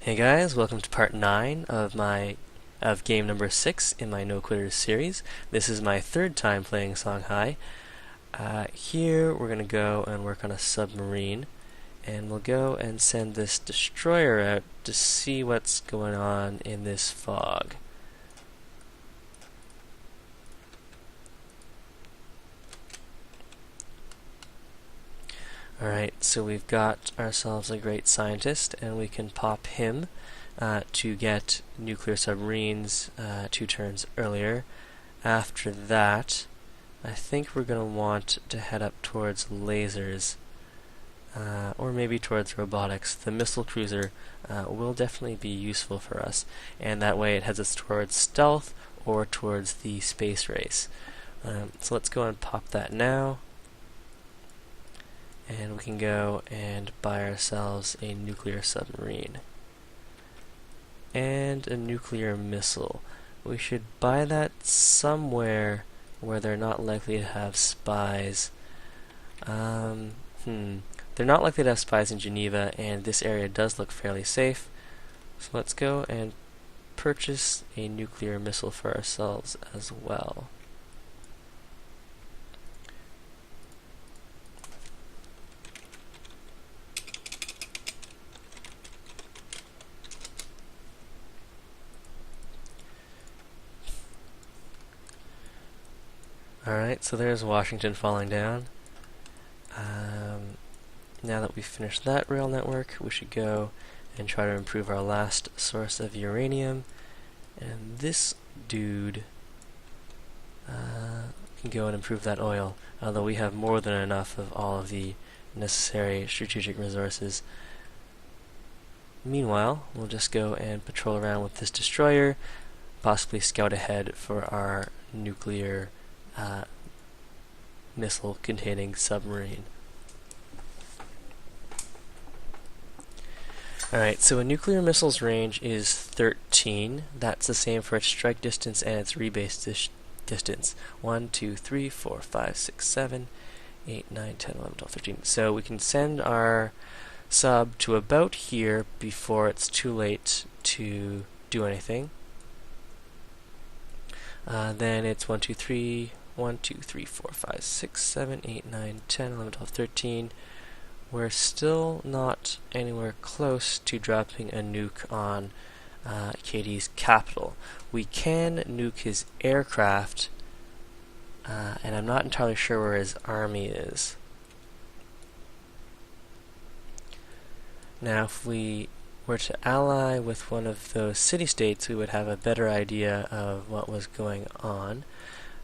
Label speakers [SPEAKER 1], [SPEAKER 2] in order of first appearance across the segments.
[SPEAKER 1] Hey guys, welcome to part 9 of game number 6 in my No Quitters series. This is my third time playing Songhai. Here we're going to go and work on a submarine, and we'll go and send this destroyer out to see what's going on in this fog. Alright, so we've got ourselves a great scientist, and we can pop him to get nuclear submarines 2 turns earlier. After that, I think we're going to want to head up towards lasers, or maybe towards robotics. The missile cruiser will definitely be useful for us, and that way it heads us towards stealth or towards the space race. So let's go and pop that now. And we can go and buy ourselves a nuclear submarine and a nuclear missile. We should buy that somewhere where they're not likely to have spies. They're not likely to have spies in Geneva, and this area does look fairly safe. So let's go and purchase a nuclear missile for ourselves as well. Alright, so there's Washington falling down. Now that we've finished that rail network, we should go and try to improve our last source of uranium. And this dude can go and improve that oil, although we have more than enough of all of the necessary strategic resources. Meanwhile, we'll just go and patrol around with this destroyer, possibly scout ahead for our nuclear missile-containing submarine. Alright, so a nuclear missile's range is 13. That's the same for its strike distance and its rebase distance. 1, 2, 3, 4, 5, 6, 7, 8, 9, 10, 11, 12, 13. So we can send our sub to about here before it's too late to do anything. Then it's 1, 2, 3, 1, 2, 3, 4, 5, 6, 7, 8, 9, 10, 11, 12, 13. We're still not anywhere close to dropping a nuke on KD's capital. We can nuke his aircraft, and I'm not entirely sure where his army is. Now, if we were to ally with one of those city-states, we would have a better idea of what was going on.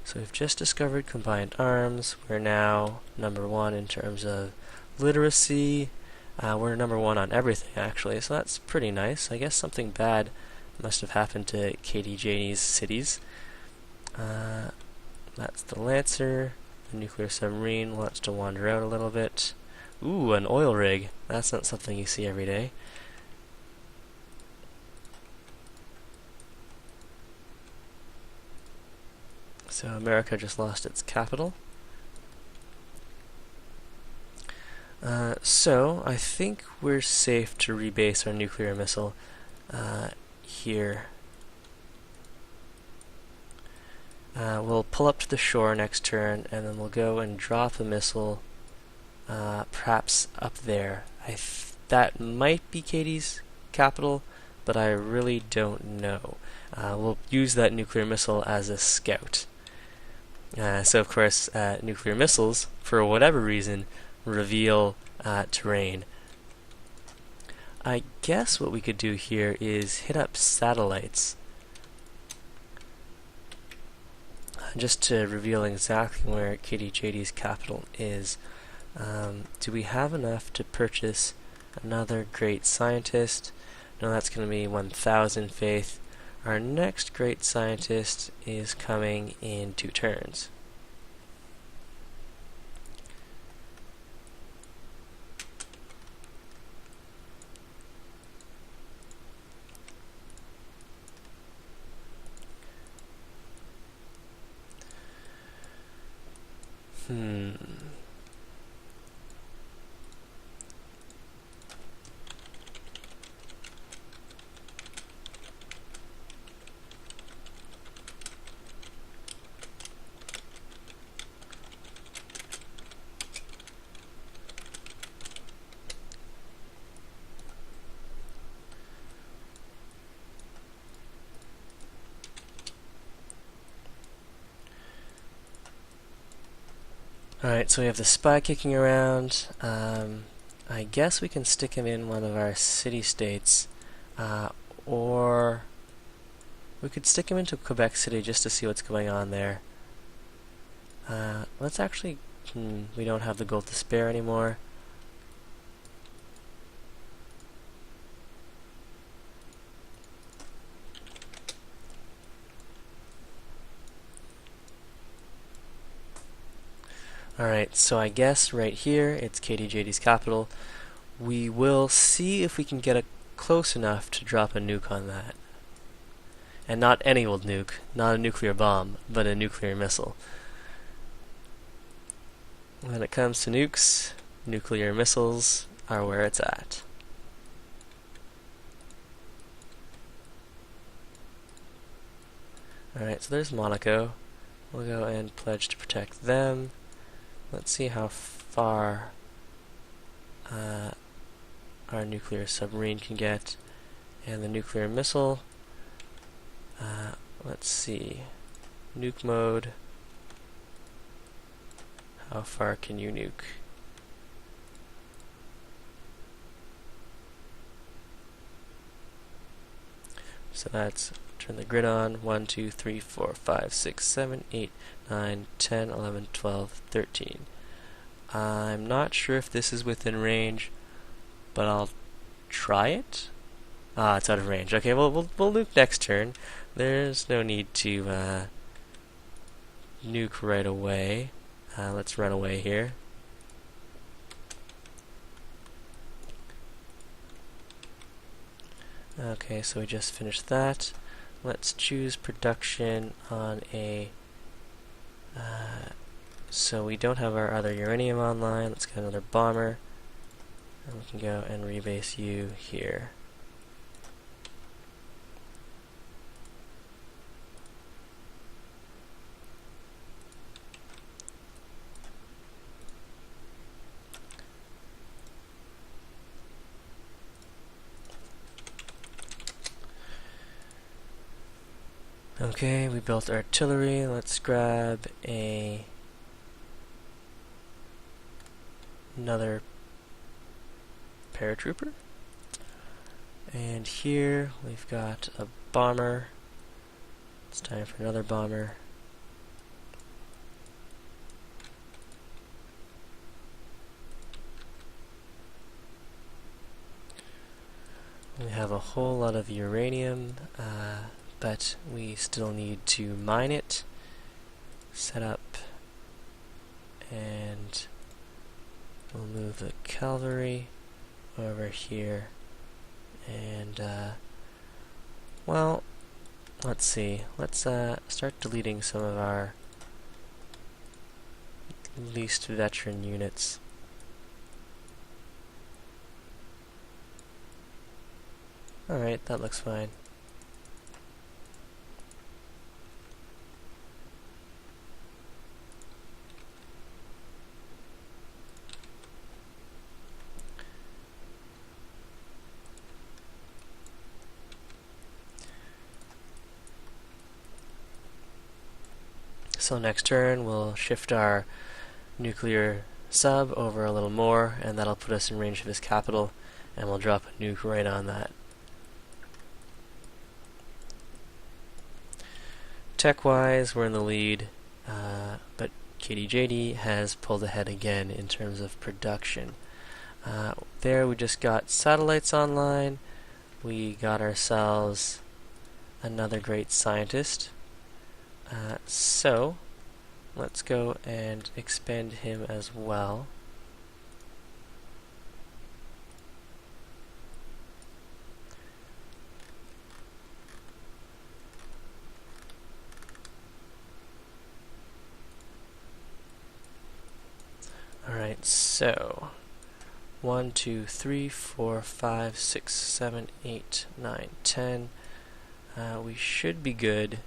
[SPEAKER 1] So we've just discovered combined arms. We're now number 1 in terms of literacy. We're number 1 on everything, actually, so that's pretty nice. I guess something bad must have happened to KDJ's cities. That's the Lancer. The nuclear submarine wants to wander out a little bit. Ooh, an oil rig. That's not something you see every day. So America just lost its capital. So I think we're safe to rebase our nuclear missile here. We'll pull up to the shore next turn, and then we'll go and drop a missile perhaps up there. That might be Katie's capital, but I really don't know. We'll use that nuclear missile as a scout. So of course, nuclear missiles, for whatever reason, reveal terrain. I guess what we could do here is hit up satellites just to reveal exactly where KDJD's capital is. Do we have enough to purchase another great scientist? No, that's going to be 1,000 faith. Our next great scientist is coming in 2 turns. Alright, so we have the spy kicking around. I guess we can stick him in one of our city-states, or we could stick him into Quebec City just to see what's going on there. Let's actually... we don't have the gold to spare anymore. Alright, so I guess right here, it's KDJD's capital. We will see if we can get it close enough to drop a nuke on that. And not any old nuke, not a nuclear bomb, but a nuclear missile. When it comes to nukes, nuclear missiles are where it's at. Alright, so there's Monaco. We'll go and pledge to protect them. Let's see how far our nuclear submarine can get. And the nuclear missile, let's see, nuke mode, how far can you nuke? So that's, turn the grid on, 1, 2, 3, 4, 5, 6, 7, 8, 9, 10, 11, 12, 13. I'm not sure if this is within range, but I'll try it. Ah, it's out of range. Okay, well, we'll nuke next turn. There's no need to nuke right away. Let's run away here. Okay, so we just finished that. Let's choose production on a... so we don't have our other uranium online. Let's get another bomber. And we can go and rebase you here. Okay, we built artillery. Let's grab another paratrooper. And here we've got a bomber. It's time for another bomber. We have a whole lot of uranium, but we still need to mine it, set up, and we'll move the cavalry over here, and well, let's see, let's start deleting some of our least veteran units. Alright, that looks fine. So next turn we'll shift our nuclear sub over a little more, and that'll put us in range of his capital, and we'll drop a nuke right on that. Tech-wise, we're in the lead, but KDJD has pulled ahead again in terms of production. There we just got satellites online. We got ourselves another great scientist. So let's go and expand him as well. Alright, so 1, 2, 3, 4, 5, 6, 7, 8, 9, 10. We should be good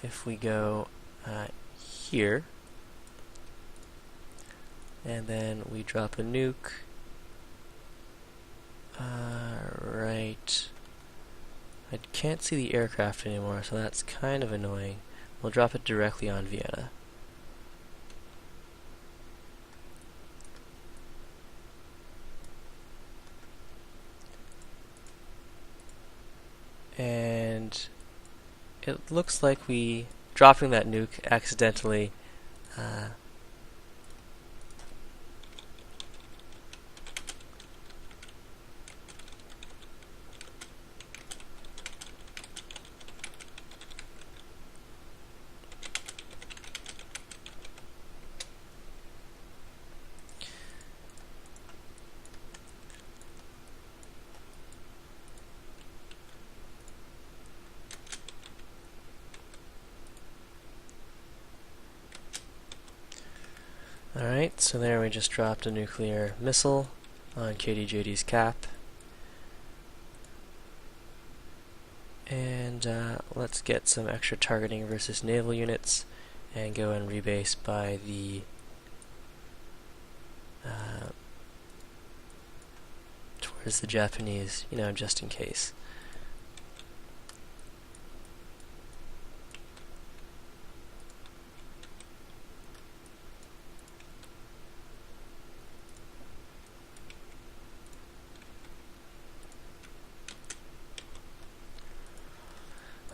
[SPEAKER 1] if we go here, and then we drop a nuke right. I can't see the aircraft anymore, so that's kind of annoying. we'll drop it directly on Vienna. And it looks like we, dropping that nuke accidentally, alright, so there we just dropped a nuclear missile on KDJD's cap. And let's get some extra targeting versus naval units and go and rebase by the towards the Japanese, just in case.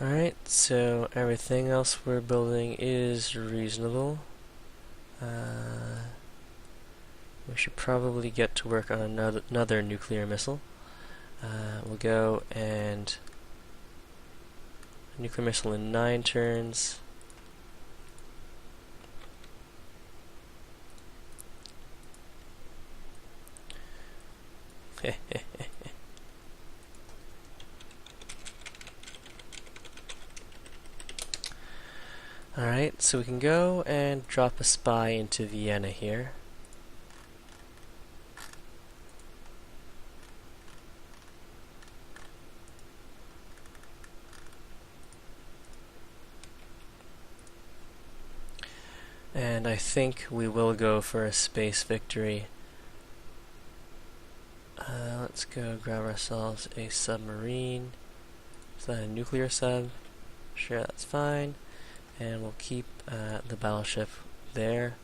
[SPEAKER 1] Alright, so everything else we're building is reasonable. We should probably get to work on another nuclear missile. We'll go and nuclear missile in 9 turns. Alright, so we can go and drop a spy into Vienna here. And I think we will go for a space victory. Let's go grab ourselves a submarine. Is that a nuclear sub? Sure, that's fine. And we'll keep the battleship there.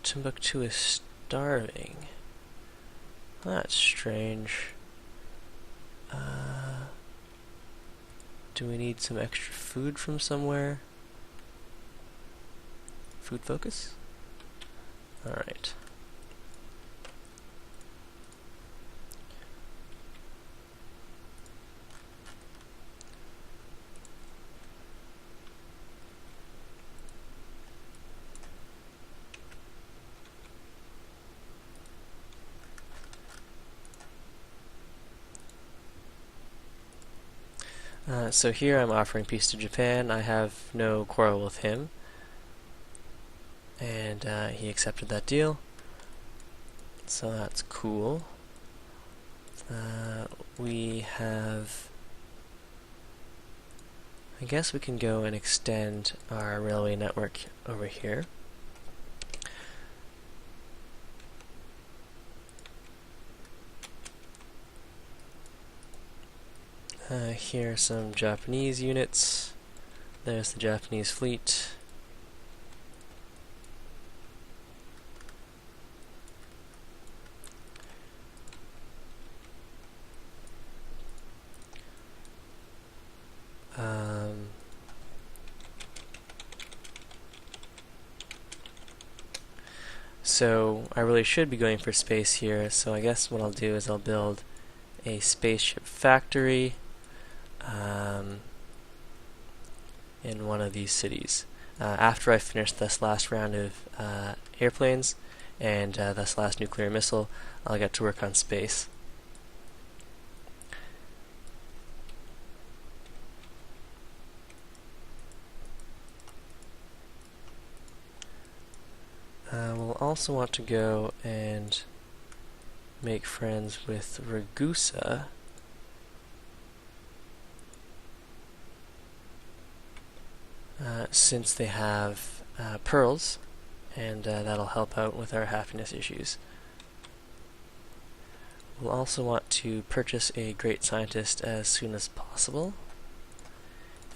[SPEAKER 1] Timbuktu is starving. That's strange. Do we need some extra food from somewhere? Food focus? Alright. So here I'm offering peace to Japan. I have no quarrel with him. And he accepted that deal. So that's cool. We have... I guess we can go and extend our railway network over here. Here are some Japanese units. There's the Japanese fleet. So I really should be going for space here, so I guess what I'll do is I'll build a spaceship factory in one of these cities. After I finish this last round of airplanes and this last nuclear missile, I'll get to work on space. We'll also want to go and make friends with Ragusa. Since they have pearls, and that'll help out with our happiness issues. We'll also want to purchase a great scientist as soon as possible,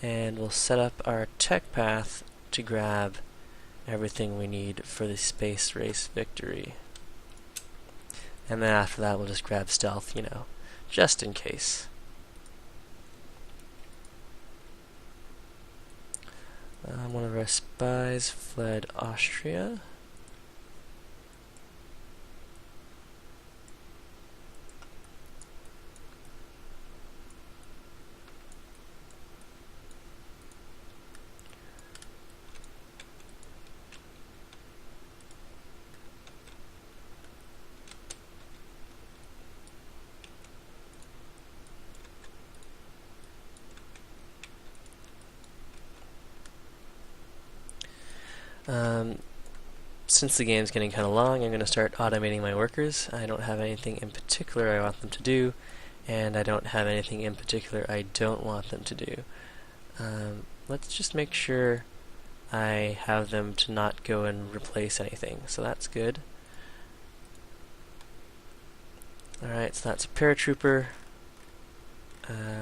[SPEAKER 1] and we'll set up our tech path to grab everything we need for the space race victory. And then after that we'll just grab stealth, you know, just in case. One of our spies fled Austria. Since the game's getting kind of long, I'm going to start automating my workers. I don't have anything in particular I want them to do, and I don't have anything in particular I don't want them to do. Let's just make sure I have them to not go and replace anything, so that's good. Alright, so that's a paratrooper.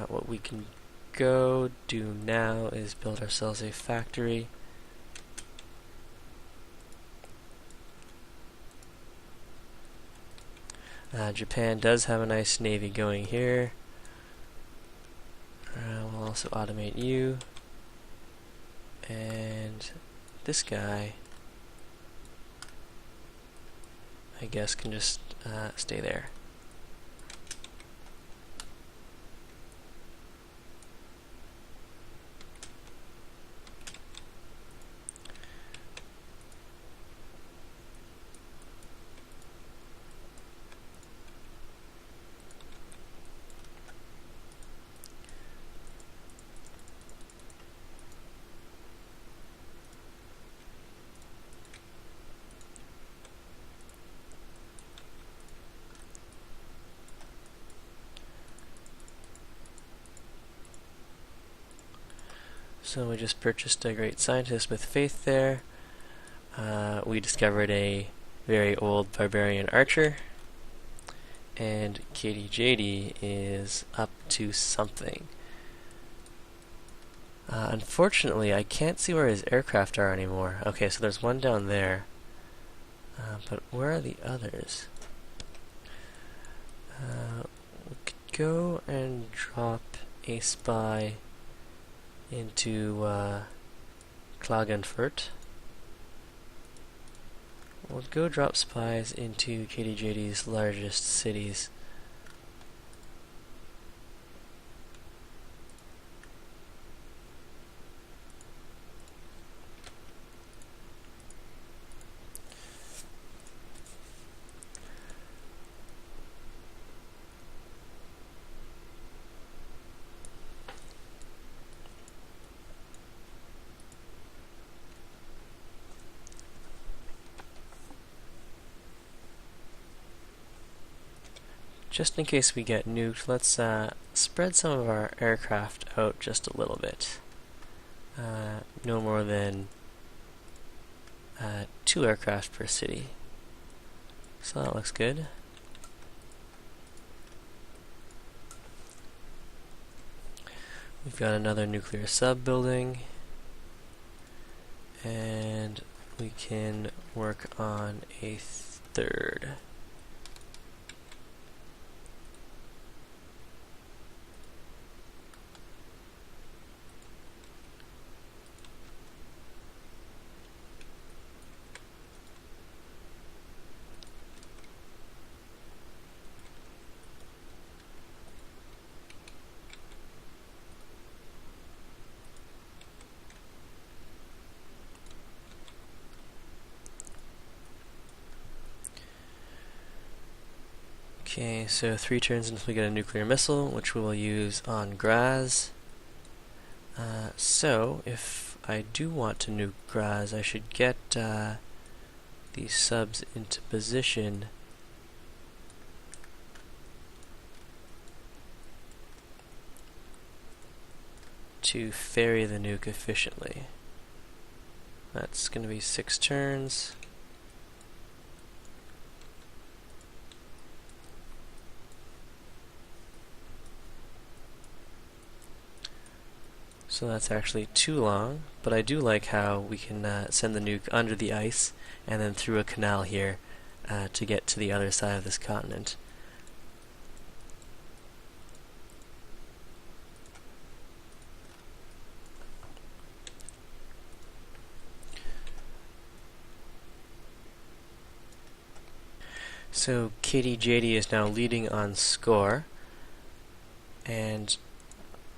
[SPEAKER 1] What we can go do now is build ourselves a factory. Japan does have a nice navy going here. We'll also automate you. And this guy, I guess, can just stay there. So we just purchased a great scientist with faith there. We discovered a very old barbarian archer. And KDJD is up to something. Unfortunately, I can't see where his aircraft are anymore. Okay, so there's one down there. But where are the others? We could go and drop a spy into Klagenfurt. We'll go drop spies into KDJD's largest cities. Just in case we get nuked, let's spread some of our aircraft out just a little bit. No more than 2 aircraft per city. So that looks good. We've got another nuclear sub building. And we can work on a third. Okay, so 3 turns until we get a nuclear missile, which we will use on Graz. So, if I do want to nuke Graz, I should get the these subs into position to ferry the nuke efficiently. That's going to be 6 turns. So that's actually too long, but I do like how we can send the nuke under the ice and then through a canal here to get to the other side of this continent. So KDJD is now leading on score, and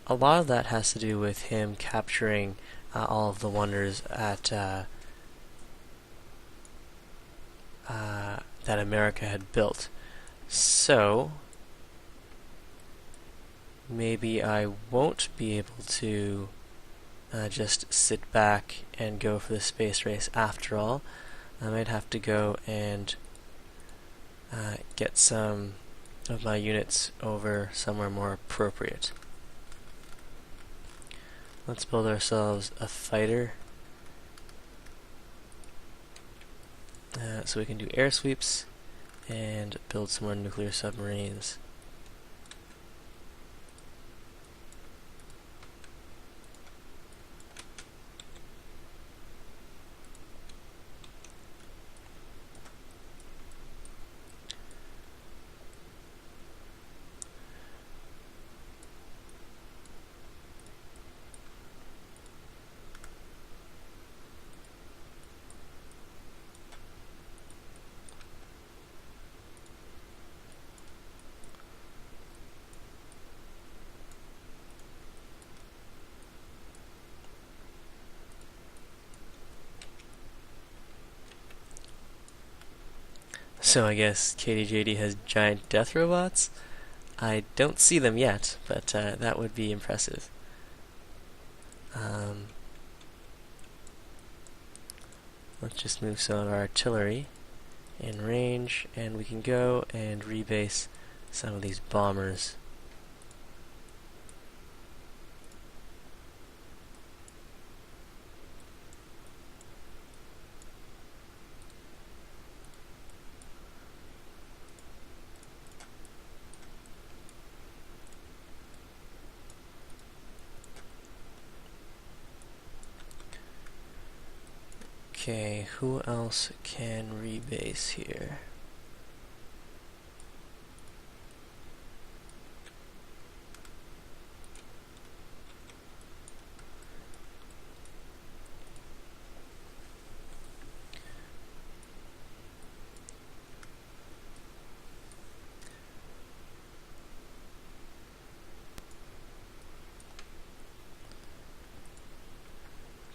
[SPEAKER 1] a lot of that has to do with him capturing all of the wonders at that America had built. So maybe I won't be able to just sit back and go for the space race after all. I might have to go and get some of my units over somewhere more appropriate. Let's build ourselves a fighter so we can do air sweeps and build some more nuclear submarines. So I guess KDJD has giant death robots? I don't see them yet, but that would be impressive. Let's just move some of our artillery in range, and we can go and rebase some of these bombers. Okay, who else can rebase here?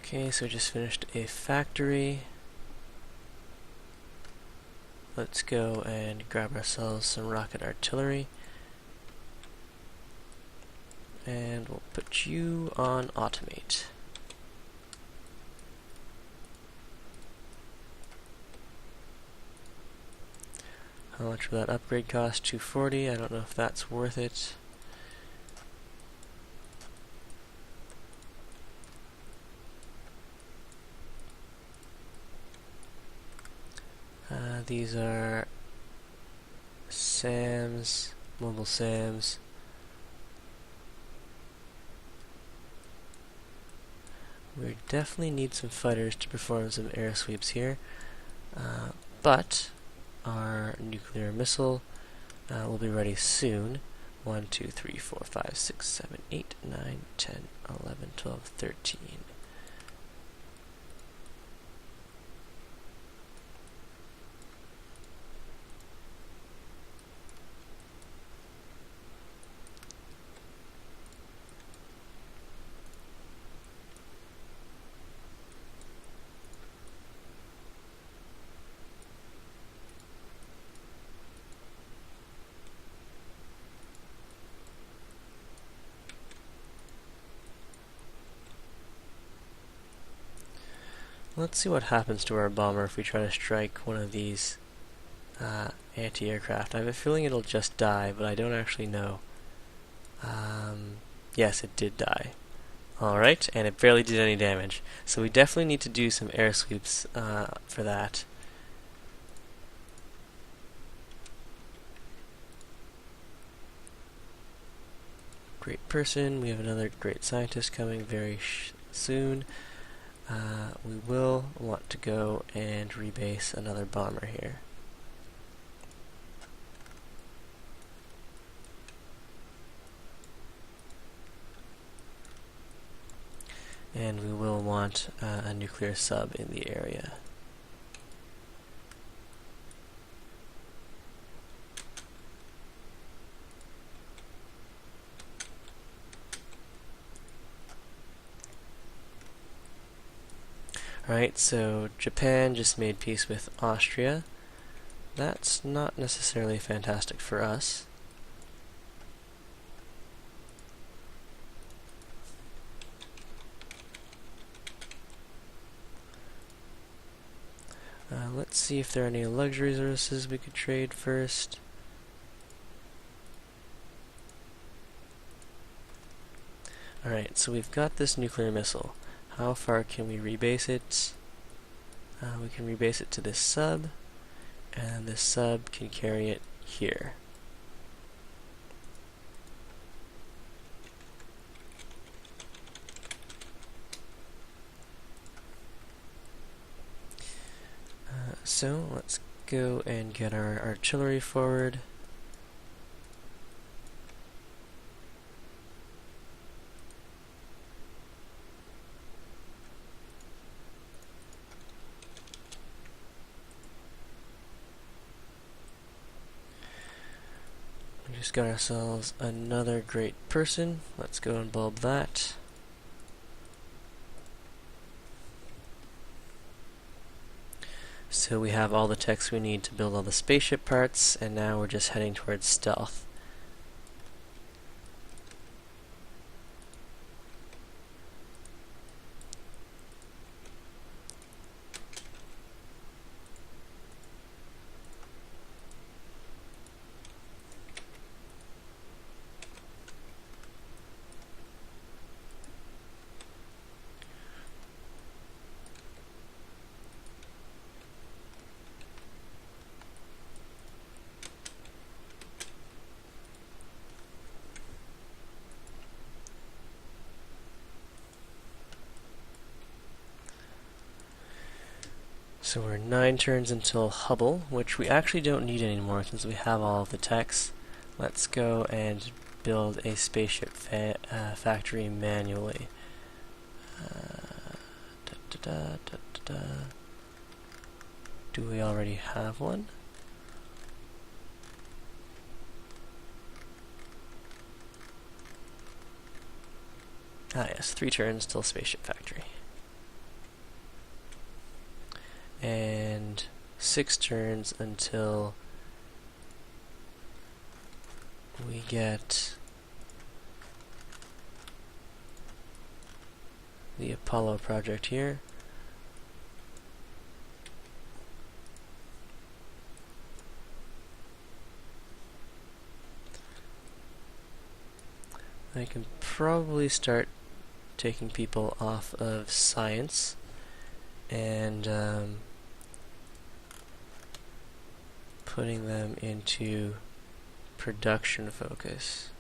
[SPEAKER 1] Okay, so just finished a factory. Let's go and grab ourselves some rocket artillery. And we'll put you on automate. How much will that upgrade cost? 240. I don't know if that's worth it. These are SAMs, mobile SAMs. We definitely need some fighters to perform some air sweeps here, but our nuclear missile will be ready soon. 1, 2, 3, 4, 5, 6, 7, 8, 9, 10, 11, 12, 13. Let's see what happens to our bomber if we try to strike one of these anti-aircraft. I have a feeling it'll just die, but I don't actually know. Yes, it did die. Alright, and it barely did any damage. So we definitely need to do some air sweeps for that. Great person. We have another great scientist coming very soon. We will want to go and rebase another bomber here. And we will want a nuclear sub in the area. Alright, so Japan just made peace with Austria. That's not necessarily fantastic for us. Let's see if there are any luxury resources we could trade first. Alright, so we've got this nuclear missile. How far can we rebase it? We can rebase it to this sub, and this sub can carry it here. So let's go and get our artillery forward. We just got ourselves another great person. Let's go and bulb that. So we have all the techs we need to build all the spaceship parts, and now we're just heading towards stealth. So we're 9 turns until Hubble, which we actually don't need anymore since we have all of the techs. Let's go and build a spaceship factory manually. Do we already have one? Ah yes, 3 turns till spaceship factory. And 6 turns until we get the Apollo project here. I can probably start taking people off of science and putting them into production focus.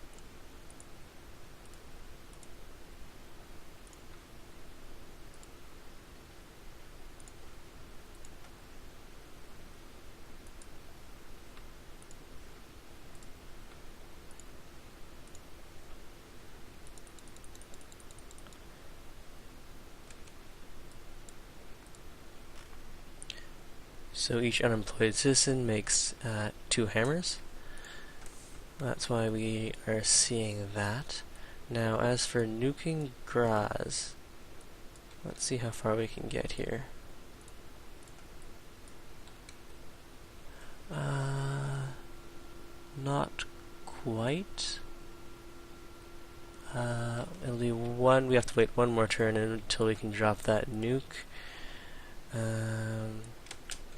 [SPEAKER 1] So each unemployed citizen makes 2 hammers. That's why we are seeing that. Now, as for nuking Graz, let's see how far we can get here. Not quite. It'll be one. We have to wait one more turn until we can drop that nuke.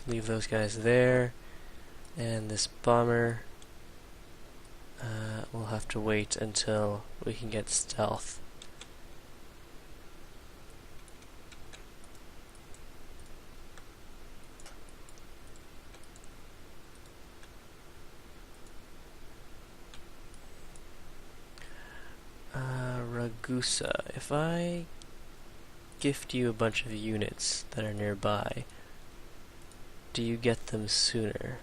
[SPEAKER 1] Leave those guys there, and this bomber, we'll have to wait until we can get stealth. Ragusa, if I gift you a bunch of units that are nearby, do you get them sooner?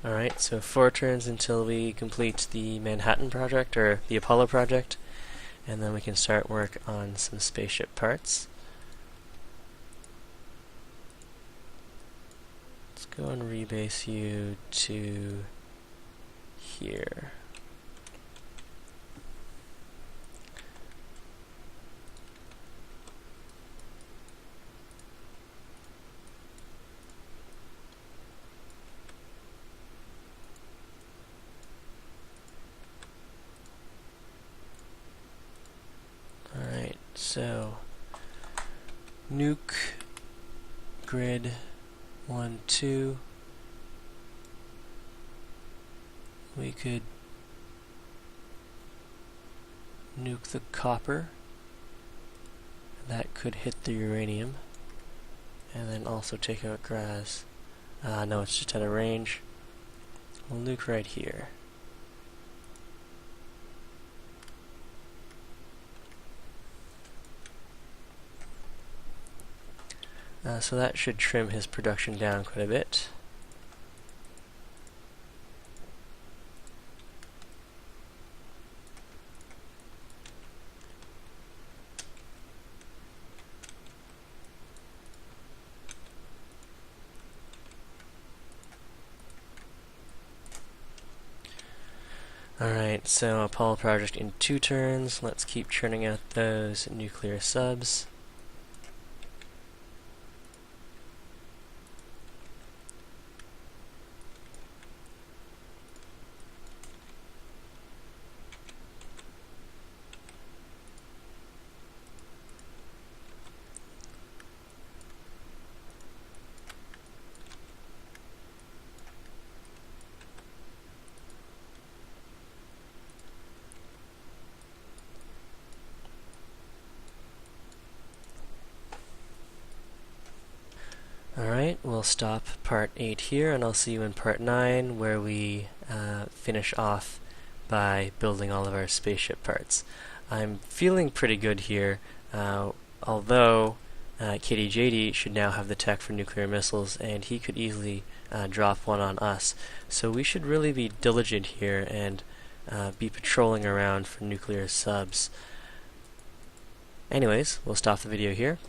[SPEAKER 1] Alright, so 4 turns until we complete the Manhattan project, or the Apollo project, and then we can start work on some spaceship parts. Let's go and rebase you to here. So, nuke grid 1, 2. We could nuke the copper. That could hit the uranium. And then also take out Graz. No, it's just out of range. We'll nuke right here. So that should trim his production down quite a bit. Alright, so Apollo project in 2 turns. Let's keep churning out those nuclear subs. Alright, we'll stop part 8 here, and I'll see you in part 9, where we finish off by building all of our spaceship parts. I'm feeling pretty good here, although KDJD should now have the tech for nuclear missiles, and he could easily drop one on us. So we should really be diligent here and be patrolling around for nuclear subs. Anyways, we'll stop the video here.